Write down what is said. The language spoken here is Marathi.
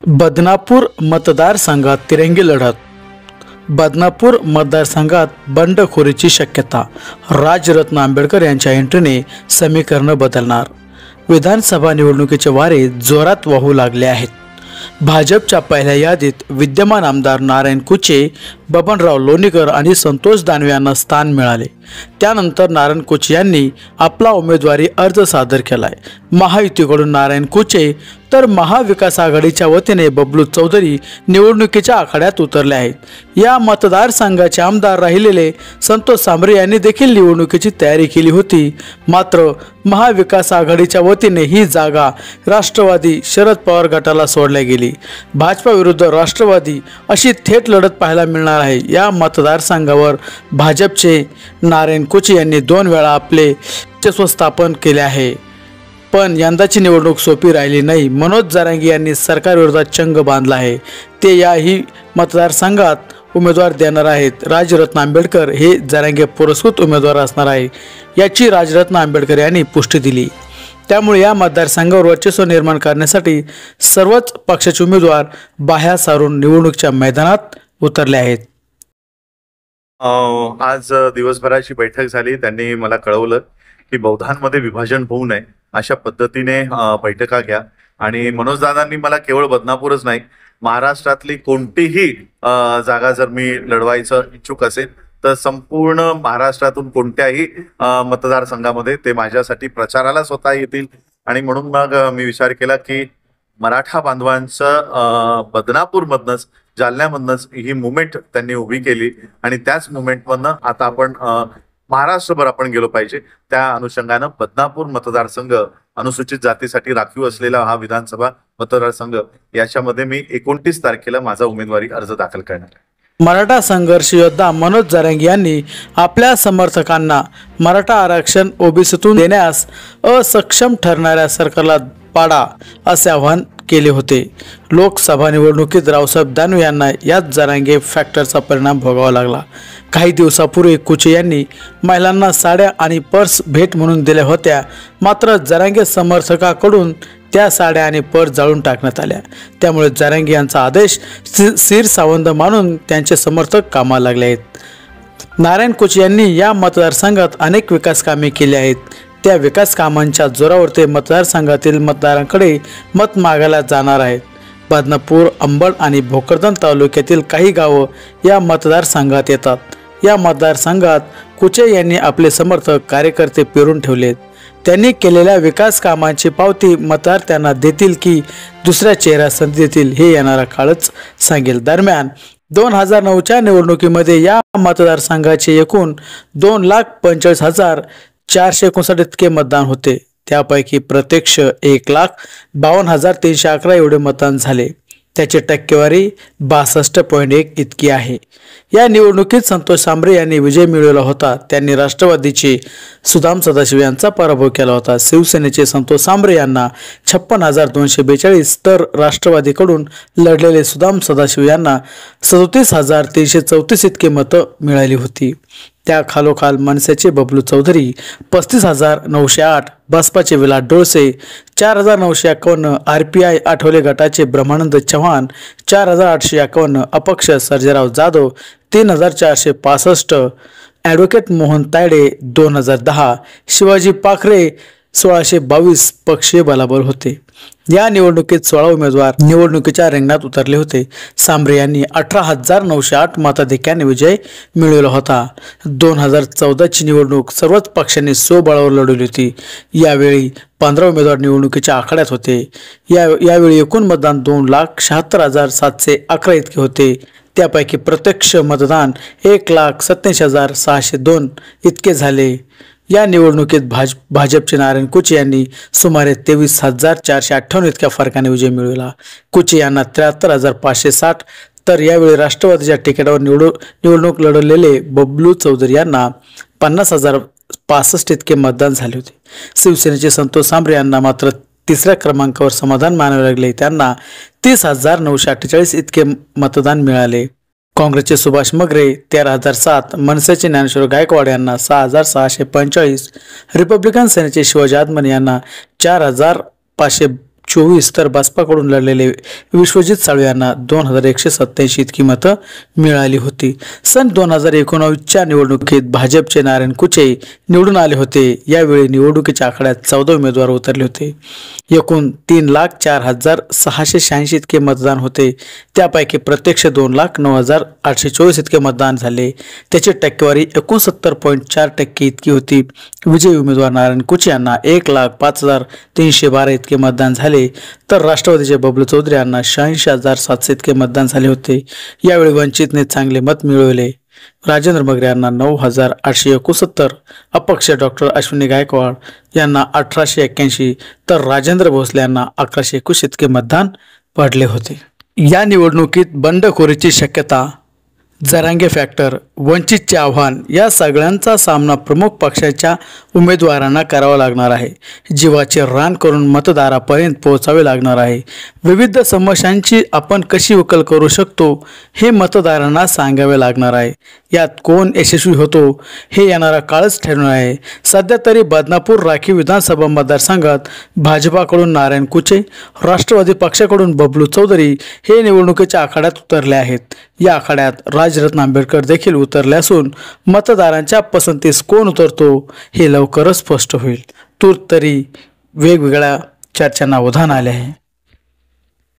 बदनापूर मतदारसंघात तिरंगी लढत. बदनापूर मतदारसंघात बंडखोरीची शक्यता. राजरत्न आंबेडकर यांच्या एंट्रीने समीकरण बदलणार. विधानसभा निवडणुकीचे वारे जोरात वाहू लागले आहेत. भाजपच्या पहिल्या यादीत विद्यमान आमदार नारायण कुचे, बबनराव लोणीकर आणि संतोष दानवे यांना स्थान मिळाले. त्यानंतर नारायण कुचे यांनी आपला उमेदवारी अर्ज सादर केलाय. महायुतीकडून नारायण कुचे तर महाविकास आघाडीच्या वतीने बबलू चौधरी निवडणुकीच्या आखाड्यात उतरले आहेत. या मतदारसंघाचे आमदार राहिलेले संतोष सांबरे यांनी देखील निवडणुकीची तयारी केली होती. मात्र महाविकास आघाडीच्या वतीने ही जागा राष्ट्रवादी शरद पवार गटाला सोडल्या गेली. भाजपा विरुद्ध राष्ट्रवादी अशी थेट लढत पाहायला मिळणार आहे. या मतदारसंघावर भाजपचे नारायण कुचे यांनी 2 वेळा आपले वर्चस्व स्थापन केले आहे. पण यंदाची निवडणूक सोपी राहिली नाही. मनोज जरांगे यांनी सरकारविरोधात चंग बांधला आहे. ते याही मतदारसंघात उमेदवार देणार आहेत. राजरत्न आंबेडकर हे जरांगे पुरस्कृत उमेदवार असणार आहे, याची राजरत्न आंबेडकर यांनी पुष्टी दिली. त्यामुळे या मतदारसंघावर वर्चस्व निर्माण करण्यासाठी सर्वच पक्षाचे उमेदवार बाह्या सारून निवडणुकीच्या मैदानात उतरले आहेत. आज दिवसभराची बैठक झाली. त्यांनी मला कळवलं की बौद्धांमध्ये विभाजन होऊ नये अशा पद्धतीने बैठका घ्या. आणि मनोज दादांनी मला केवळ बदनापूरच नाही, महाराष्ट्रातली कोणतीही जागा जर मी लढवायचं इच्छुक असेल तर संपूर्ण महाराष्ट्रातून कोणत्याही मतदारसंघामध्ये ते माझ्यासाठी प्रचाराला स्वतः येतील. आणि म्हणून मग मी विचार केला की मराठा बांधवांचं बदनापूरमधनंच, जालन्यामधनंच ही मुवमेंट त्यांनी उभी केली आणि त्याच मुवमेंटमधनं आता आपण महाराष्ट्रभर आपण गेलो पाहिजे. त्या अनुषंगानं बदनापूर मतदारसंघ अनुसूचित जातीसाठी राखीव असलेला हा विधानसभा मतदारसंघ, याच्यामध्ये मी 29 तारखेला माझा उमेदवारी अर्ज दाखल करणार आहे. मराठा संघर्ष योद्धा मनोज जरांगे यांनी आपल्या समर्थकांना मराठा आरक्षण ओबीसीतून देण्यास असक्षम ठरणाऱ्या सरकारला पाडा असे आवाहन केले होते. लोकसभा निवडणुकीत रावसाहेब दानवे यांना याच जरांगे फॅक्टरचा परिणाम भोगावा लागला. काही दिवसापूर्वी कुचे यांनी महिलांना साड्या आणि पर्स भेट म्हणून दिल्या होत्या. मात्र जरांगे समर्थकाकडून त्या साड्या आणि पर्स जाळून टाकण्यात आल्या. त्यामुळे जरांगे यांचा आदेश सिर सावंत मानून त्यांचे समर्थक कामाला लागले आहेत. नारायण कुचे यांनी या मतदारसंघात अनेक विकास कामे केली आहेत. त्या विकास कामांच्या जोरावर ते मतदारसंघातील मतदारांकडे मत मागायला जाणार आहेत. बदनापूर, अंबड आणि भोकरदन तालुक्यातील काही गावं या मतदारसंघात येतात. या मतदारसंघात कुचे यांनी आपले समर्थक कार्यकर्ते पेरून ठेवलेत. त्यांनी केलेल्या विकास कामांची पावती मतदार त्यांना देतील की दुसऱ्या चेहऱ्या संधी देतील हे येणारा काळच सांगेल. दरम्यान 2009च्या निवडणुकीमध्ये या मतदारसंघाचे एकूण 2,45,459 इतके मतदान होते. त्यापैकी प्रत्यक्ष 1,52,311 एवढे मतदान झाले. त्याची टक्केवारी 62.1 इतकी आहे. या निवडणुकीत संतोष सांबरे यांनी विजय मिळवला होता. त्यांनी राष्ट्रवादीचे सुदाम सदाशिव यांचा पराभव केला होता. शिवसेनेचे संतोष सांबरे यांना 56,242 तर राष्ट्रवादीकडून लढलेले सुदाम सदाशिव यांना 37,334 इतके मतं मिळाली होती. त्या खालोखाल मनसेचे बबलू चौधरी 35,908, बसपाचे विलास डोळसे 4,951, RPI आठवले गटाचे ब्रह्मानंद चव्हाण 4,851, अपक्ष सर्जेराव जाधव 3,465, ॲडव्होकेट मोहन तायडे 2,010, शिवाजी पाखरे 1,622 पक्षीय बलाबल होते. या निवडणुकीत 16 उमेदवार निवडणुकीच्या रिंगणात उतरले होते. सांबरे यांनी 18,908 मताधिक्याने विजय मिळवला होता. 2014ची निवडणूक सर्वच पक्षांनी स्वबळावर लढवली होती. यावेळी 15 उमेदवार निवडणुकीच्या आखाड्यात होते. यावेळी एकूण मतदान 2,76,711 इतके होते. त्यापैकी प्रत्यक्ष मतदान 1,87,602 इतके झाले. या निवडणुकीत भाजपचे नारायण कुचे यांनी सुमारे 23,458 इतक्या फरकाने विजय मिळवला. कुचे यांना 73,560 तर यावेळी राष्ट्रवादीच्या तिकिटावर निवडणूक लढवलेले बबलू चौधरी यांना 50,065 इतके मतदान झाले होते. शिवसेनेचे संतोष सांबरे यांना मात्र 3ऱ्या क्रमांकावर समाधान मानावे लागले. त्यांना 30,948 इतके मतदान मिळाले. काँग्रेसचे सुभाष मगरे 13,007, मनसेचे ज्ञानेश्वर गायकवाड यांना 6,645, रिपब्लिकन सेनेचे शिवाजी आदमन यांना 4,500 24 तर बसपाकडून लढलेले विश्वजित साळवे यांना 2187 इतकी मतं मिळाली होती. सन 2019च्या निवडणुकीत भाजपचे नारायण कुचे निवडून आले होते. यावेळी निवडणुकीच्या आखाड्यात 14 उमेदवार उतरले होते. एकूण 3,04,686 इतके मतदान होते. त्यापैकी प्रत्यक्ष 2,09,824 इतके मतदान झाले. त्याची टक्केवारी 69.4% इतकी होती. विजयी उमेदवार नारायण कुचे यांना 1,05,312 इतके मतदान झाले, तर राष्ट्रवादीचे बबलू चौधरी यांना 86,700 इतके मतदान झाले होते. यावेळी वंचितने चांगले मत मिळवले. राजेंद्र मगरे यांना 9,869, अपक्ष डॉक्टर अश्विनी गायकवाड यांना 1,881 तर राजेंद्र भोसले यांना 1,121 इतके मतदान पडले होते. या निवडणुकीत बंडखोरीची शक्यता, जरांगे फॅक्टर, वंचितचे आव्हान या सगळ्यांचा सामना प्रमुख पक्षाच्या उमेदवारांना करावा लागणार आहे. जीवाचे रान करून मतदारापर्यंत पोहोचावे लागणार आहे. विविध समस्यांची आपण कशी उकल करू शकतो हे मतदारांना सांगावे लागणार आहे. यात कोण यशस्वी होतो हे येणारा काळच ठरणार आहे. सध्या तरी बदनापूर राखीव विधानसभा मतदारसंघात भाजपाकडून नारायण कुचे, राष्ट्रवादी पक्षाकडून बबलू चौधरी हे निवडणुकीच्या आखाड्यात उतरले आहेत. या आखाड्यात राजरत्न आंबेडकर देखील उतरले असून मतदारांच्या पसंतीस कोण उतरतो हे लवकरच स्पष्ट होईल. तूर्त तरी वेगवेगळ्या चर्चांना उधाण आले आहे.